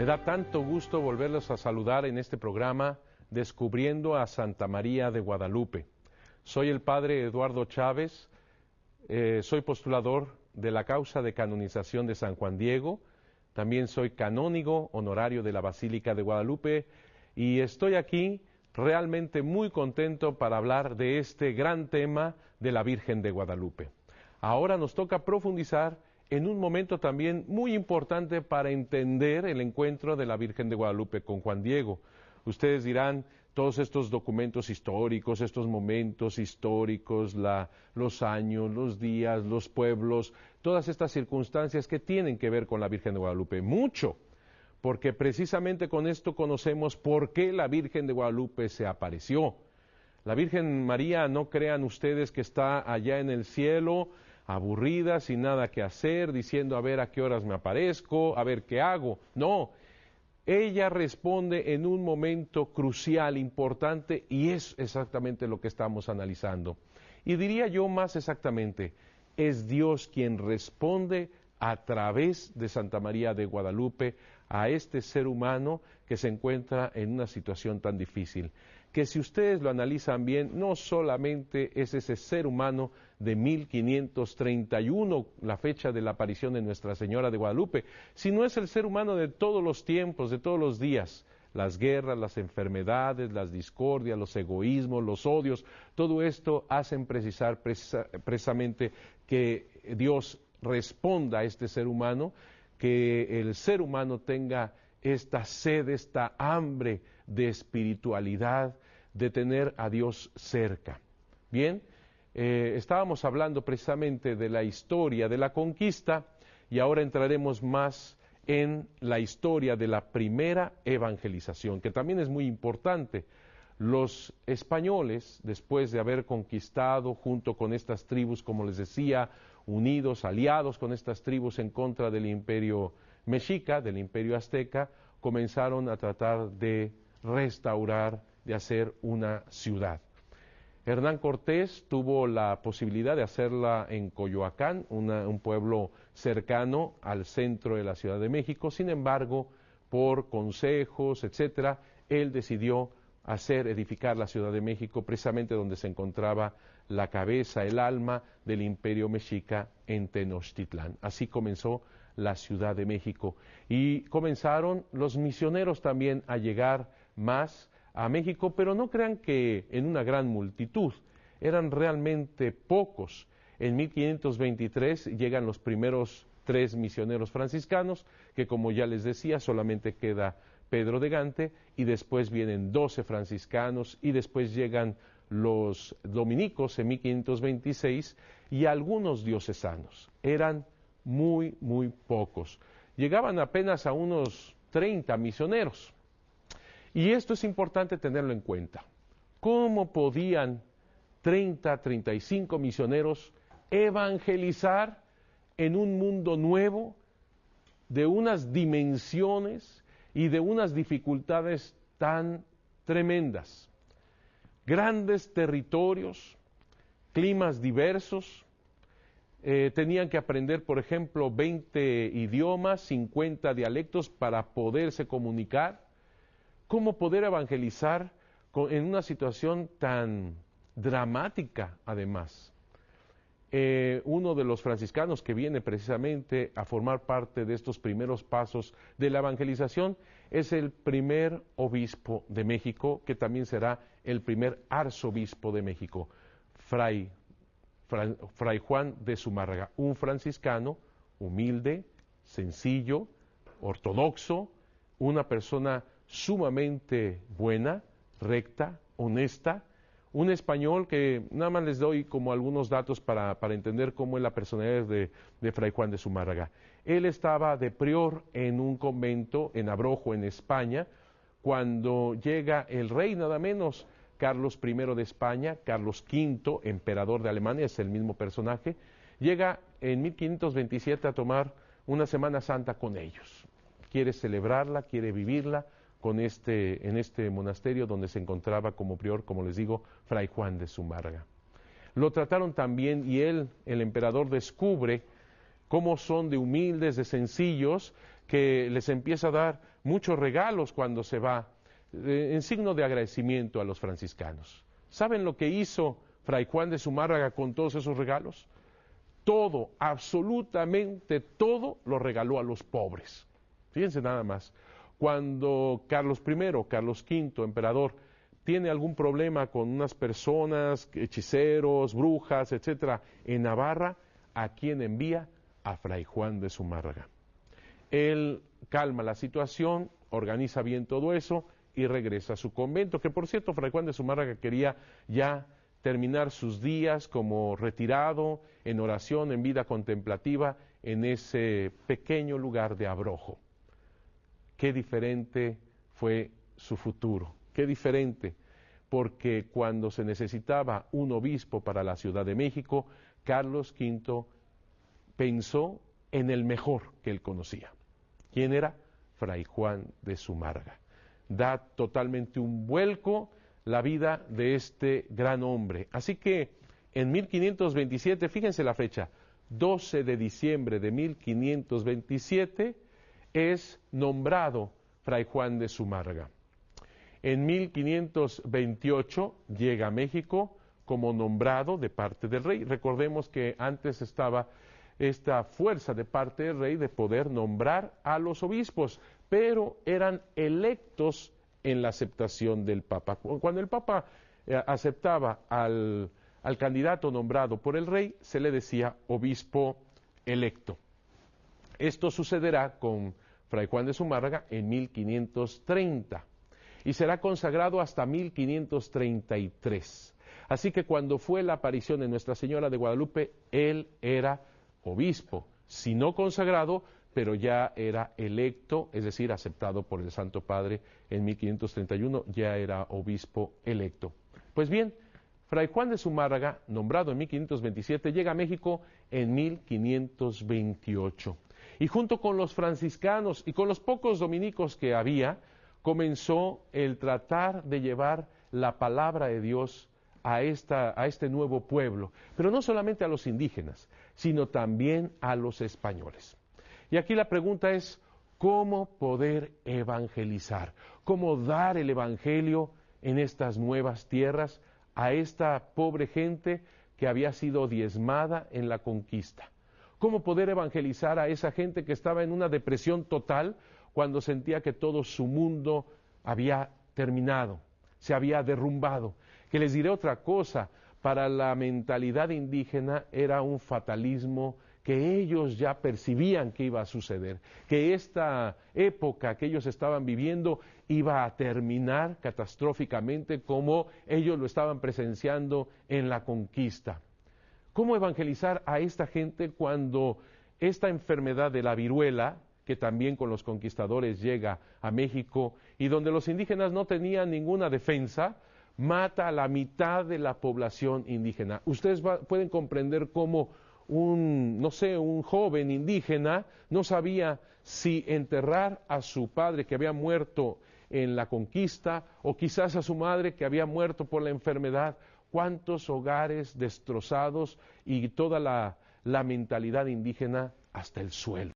Me da tanto gusto volverlos a saludar en este programa Descubriendo a Santa María de Guadalupe. Soy el padre Eduardo Chávez, soy postulador de la causa de canonización de San Juan Diego, también soy canónigo honorario de la Basílica de Guadalupe y estoy aquí realmente muy contento para hablar de este gran tema de la Virgen de Guadalupe. Ahora nos toca profundizar en un momento también muy importante para entender el encuentro de la Virgen de Guadalupe con Juan Diego. Ustedes dirán, todos estos documentos históricos, estos momentos históricos, los años, los días, los pueblos, todas estas circunstancias que tienen que ver con la Virgen de Guadalupe. Mucho, porque precisamente con esto conocemos por qué la Virgen de Guadalupe se apareció. La Virgen María, no crean ustedes que está allá en el cielo, aburrida, sin nada que hacer, diciendo a ver a qué horas me aparezco, a ver qué hago. No, ella responde en un momento crucial, importante, y es exactamente lo que estamos analizando. Y diría yo más exactamente, es Dios quien responde a través de Santa María de Guadalupe a este ser humano que se encuentra en una situación tan difícil, que si ustedes lo analizan bien, no solamente es ese ser humano de 1531, la fecha de la aparición de Nuestra Señora de Guadalupe, sino es el ser humano de todos los tiempos, de todos los días. Las guerras, las enfermedades, las discordias, los egoísmos, los odios, todo esto hacen precisar precisamente que Dios responda a este ser humano, que el ser humano tenga esta sed, esta hambre de espiritualidad, de tener a Dios cerca. Bien, estábamos hablando precisamente de la historia de la conquista y ahora entraremos más en la historia de la primera evangelización, que también es muy importante. Los españoles, después de haber conquistado junto con estas tribus, como les decía, unidos, aliados con estas tribus en contra del imperio mexica, del imperio azteca, comenzaron a tratar de restaurar, de hacer una ciudad. Hernán Cortés tuvo la posibilidad de hacerla en Coyoacán, un pueblo cercano al centro de la Ciudad de México. Sin embargo, por consejos, etcétera, él decidió edificar la Ciudad de México, precisamente donde se encontraba la cabeza, el alma del imperio mexica en Tenochtitlán. Así comenzó la Ciudad de México. Y comenzaron los misioneros también a llegar más a México, pero no crean que en una gran multitud, eran realmente pocos. En 1523 llegan los primeros 3 misioneros franciscanos, que como ya les decía, solamente queda Pedro de Gante, y después vienen 12 franciscanos, y después llegan los dominicos en 1526, y algunos diocesanos. Eran muy, muy pocos. Llegaban apenas a unos 30 misioneros. Y esto es importante tenerlo en cuenta. ¿Cómo podían 30, 35 misioneros evangelizar en un mundo nuevo, de unas dimensiones y de unas dificultades tan tremendas? Grandes territorios, climas diversos, tenían que aprender, por ejemplo, 20 idiomas, 50 dialectos para poderse comunicar. ¿Cómo poder evangelizar en una situación tan dramática, además? Uno de los franciscanos que viene precisamente a formar parte de estos primeros pasos de la evangelización es el primer obispo de México, que también será el primer arzobispo de México, Fray Juan de Zumárraga, un franciscano humilde, sencillo, ortodoxo, una persona sumamente buena, recta, honesta, un español que nada más les doy como algunos datos para entender cómo es la personalidad de Fray Juan de Zumárraga. Él estaba de prior en un convento en Abrojo, en España, cuando llega el rey, nada menos, Carlos I de España, Carlos V, emperador de Alemania, es el mismo personaje, llega en 1527 a tomar una Semana Santa con ellos. Quiere celebrarla, quiere vivirla, en este monasterio donde se encontraba como prior, como les digo, Fray Juan de Zumárraga. Lo trataron también y él, el emperador, descubre cómo son de humildes, de sencillos, que les empieza a dar muchos regalos cuando se va, en signo de agradecimiento a los franciscanos. ¿Saben lo que hizo Fray Juan de Zumárraga con todos esos regalos? Todo, absolutamente todo, lo regaló a los pobres. Fíjense nada más. Cuando Carlos I, Carlos V, emperador, tiene algún problema con unas personas, hechiceros, brujas, etcétera, en Navarra, ¿a quién envía? A Fray Juan de Zumárraga. Él calma la situación, organiza bien todo eso y regresa a su convento, que por cierto, Fray Juan de Zumárraga quería ya terminar sus días como retirado, en oración, en vida contemplativa, en ese pequeño lugar de Abrojo. Qué diferente fue su futuro, qué diferente, porque cuando se necesitaba un obispo para la Ciudad de México, Carlos V pensó en el mejor que él conocía. ¿Quién era? Fray Juan de Zumárraga. Da totalmente un vuelco la vida de este gran hombre. Así que en 1527, fíjense la fecha, 12 de diciembre de 1527, es nombrado Fray Juan de Zumárraga. En 1528 llega a México como nombrado de parte del rey. Recordemos que antes estaba esta fuerza de parte del rey de poder nombrar a los obispos, pero eran electos en la aceptación del Papa. Cuando el Papa aceptaba al candidato nombrado por el rey, se le decía obispo electo. Esto sucederá con Fray Juan de Zumárraga en 1530 y será consagrado hasta 1533. Así que cuando fue la aparición de Nuestra Señora de Guadalupe, él era obispo, si no consagrado, pero ya era electo, es decir, aceptado por el Santo Padre en 1531, ya era obispo electo. Pues bien, Fray Juan de Zumárraga, nombrado en 1527, llega a México en 1528. Y junto con los franciscanos y con los pocos dominicos que había, comenzó el tratar de llevar la palabra de Dios a este nuevo pueblo, pero no solamente a los indígenas, sino también a los españoles. Y aquí la pregunta es, ¿cómo poder evangelizar? ¿Cómo dar el evangelio en estas nuevas tierras a esta pobre gente que había sido diezmada en la conquista? ¿Cómo poder evangelizar a esa gente que estaba en una depresión total cuando sentía que todo su mundo había terminado, se había derrumbado? Que les diré otra cosa, para la mentalidad indígena era un fatalismo que ellos ya percibían que iba a suceder, que esta época que ellos estaban viviendo iba a terminar catastróficamente como ellos lo estaban presenciando en la conquista. ¿Cómo evangelizar a esta gente cuando esta enfermedad de la viruela, que también con los conquistadores llega a México y donde los indígenas no tenían ninguna defensa, mata a la mitad de la población indígena? Ustedes pueden comprender cómo un joven indígena no sabía si enterrar a su padre que había muerto en la conquista o quizás a su madre que había muerto por la enfermedad. Cuántos hogares destrozados y toda la mentalidad indígena hasta el suelo.